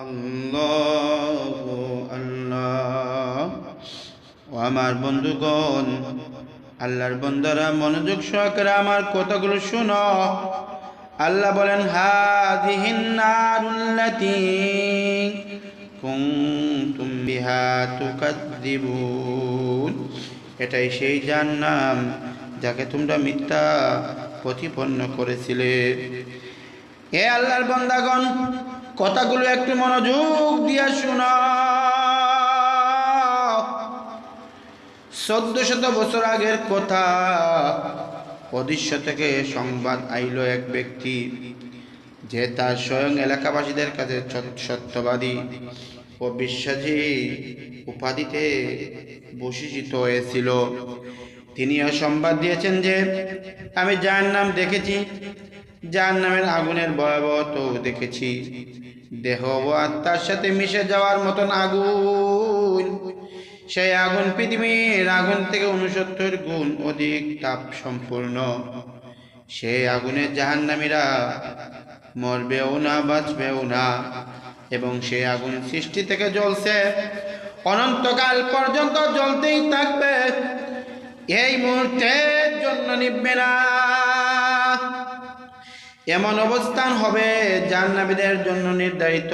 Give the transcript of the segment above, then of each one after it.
আল্লাহু আল্লাহ। ও আমার বন্ধুগণ, আল্লাহর বান্দারা মনোযোগ সহকারে আমার কথাগুলো শোনো। আল্লাহ বলেন, হাযিহিন নারুল্লাতী কুনতুম বিহা তুকাযযিবুন। এটাই সেই জাহান্নাম যাকে তোমরা মিথ্যা প্রতিপন্ন করেছিলে। হে আল্লাহর বান্দাগণ, কথাগুলো একটু মনোযোগ দিয়া শোনো। 1400 বছর আগের কথা। অদৃশ্য থেকে সংবাদ আইল এক ব্যক্তি, যে তার স্বয়ং এলাকাবাসীদের কাছে সত্যবাদী ও বিশ্বাসী উপাধিতে ভূষিত হয়েছিল। তিনিও সংবাদ দিয়েছেন যে, আমি জাহান্নাম দেখেছি, জাহান্নামের আগুনের ভয়াবহতা দেখেছি। দেহ ও আত্মার সাথে মিশে যাওয়ার মতন আগুন। সেই আগুন পৃথিবীর আগুন থেকে 69 গুণ অধিক তাপ সম্পূর্ণ। সেই আগুনে জাহান্নামীরা মরবেও না, বাঁচবেও না, এবং সেই আগুন সৃষ্টি থেকে জ্বলছে, অনন্তকাল পর্যন্ত জ্বলতেই থাকবে। এই মুহূর্তের জন্য নিভবে না। এমন অবস্থান হবে জাহান্নামীদের জন্য নির্ধারিত।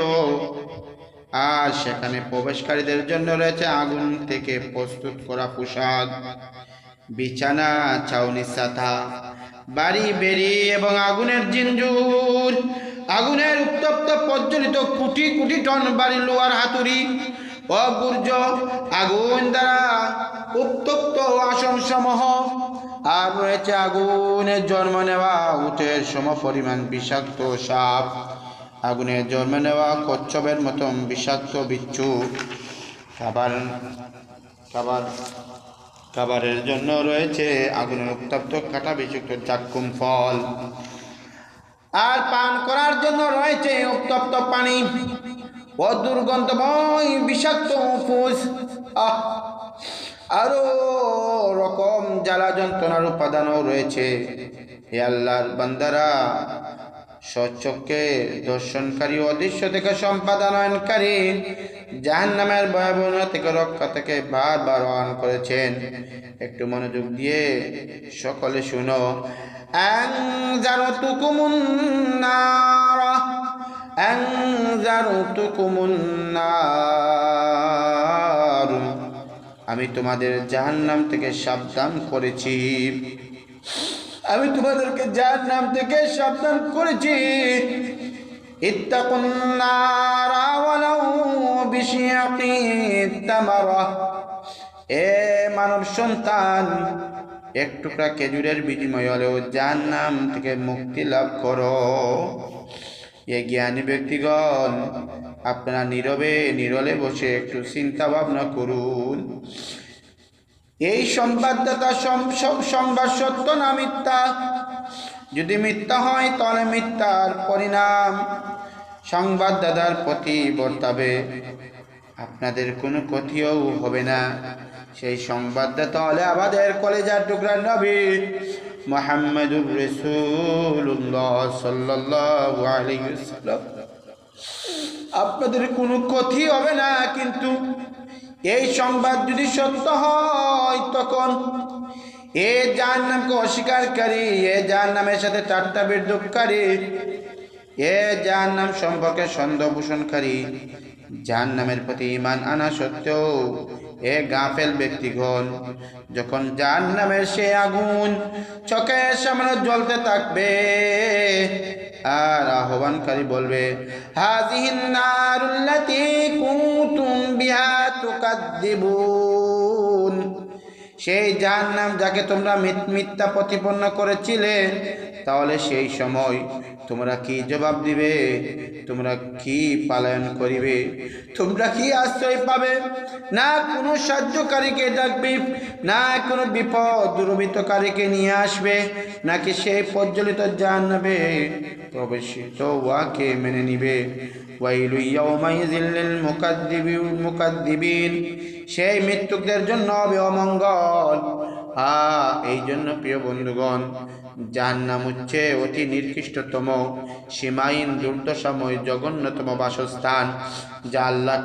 আর সেখানে প্রবেশকারীদের জন্য রয়েছে আগুন থেকে প্রস্তুত করা পোশাক, বিছানা, ছাউনি, ছাতা, বাড়ি বেড়ি এবং আগুনের জিঞ্জুর। আগুনের উত্তপ্ত প্রজ্বলিত কোটি কোটি টন বাড়ি, লোহার হাতুড়ি ও গুর্জ, আগুন দ্বারা উত্তপ্ত আসন সমূহ। আর রয়েছে আগুনের জন্ম নেওয়া উটের সমপরিমাণ বিষাক্ত সাপ, আগুনের জন্ম নেওয়া কচ্ছপের মতন বিষাক্ত বিচ্ছু। খাবারের জন্য রয়েছে আগুনের উত্তপ্ত কাঁটা বিযুক্ত জাক্কুম ফল। আর পান করার জন্য রয়েছে উত্তপ্ত পানি ও দুর্গন্ধময় বিষাক্ত ফুস। আরো রকম জ্বালা যন্ত্রণার উপাদানও রয়েছে। হে আল্লাহর বান্দারা, স্বচক্ষে দর্শনকারী, অদৃশ্য থেকে সম্পাদনকারী জাহান্নামের ভয়াবহতা থেকে রক্ষা থেকে বারবার আহ্বান করেছেন। একটু মনোযোগ দিয়ে সকলে শুনো। আনজারতুকুমুন নার, আমি তোমাদের জাহান্নাম থেকে সাবধান করেছি। আমি তোমাদেরকে জাহান্নাম থেকে সাবধান করেছি। ইত্তাকুন নারা ওয়ালাউ বিশিয়াকি তামারা। এ মানব সন্তান, এক টুকরা খেজুরের বিনিময়ে হলেও জাহান্নাম থেকে মুক্তি লাভ করো। এ জ্ঞানী ব্যক্তিগণ, আপনারা নীরবে নিরলে বসে একটু চিন্তা ভাবনা করুন। এই সংবাদদাতা সংবাদ সত্য না মিথ্যা? যদি মিথ্যা হয় তাহলে মিথ্যার পরিণাম সংবাদদাতার প্রতি বর্তাবে, আপনাদের কোনো ক্ষতিও হবে না। সেই সংবাদদাতা হলে আমাদের কলেজার টুকরা নবী মুহাম্মদুর রাসূলুল্লাহ সাল্লাল্লাহু আলাইহি ওয়াসাল্লাম। আপনাদের কোনো ক্ষতি হবে না। কিন্তু এই সংবাদ যদি সত্য হয়, তখন এ জাহান্নামকে অস্বীকারী, এ জাহান্নামের সাথে ঠাট্টা বিদ্রূপকারী, এ জাহান্নাম সম্পর্কে সন্দেহ পোষণকারী, জাহান্নামের প্রতি ঈমান আনা সত্ত্বেও এ গাফেল ব্যক্তিগণ, যখন জাহান্নামের সে আগুন চোখের সামনে জ্বলতে থাকবে, আর আহ্বানকারী বলবে, হাযিহিন নারুল্লাতী কুনতুম বিহা তুকাযযিবুন, সেই জাহান্নাম যাকে তোমরা মিথ্যা প্রতিপন্ন করেছিলে, তাহলে সেই সময় তোমরা কি জবাব দিবে? তোমরা কি পালায়ন করিবে? তোমরা কি আশ্রয় পাবে? না কোনো সাহায্যকারীকে ডাকবে, না কোনো বিপদ দূরীভূতকারীকে নিয়ে আসবে, নাকি সেই প্রজ্বলিত জাহান্নামে প্রবেশিত ওয়াকে মেনে নিবে। ওয়াইলু ইয়াওমাইযিল লিল মুকাদ্দিবিন, সেই মৃত্যুকদের জন্য হবে অমঙ্গল। এই জন্য প্রিয় বন্ধুগণ, জাহান্নাম হচ্ছে অতি নিকৃষ্টতম, সীমাহীন দুর্দশাময় জঘন্যতম বাসস্থান, যা আল্লাহ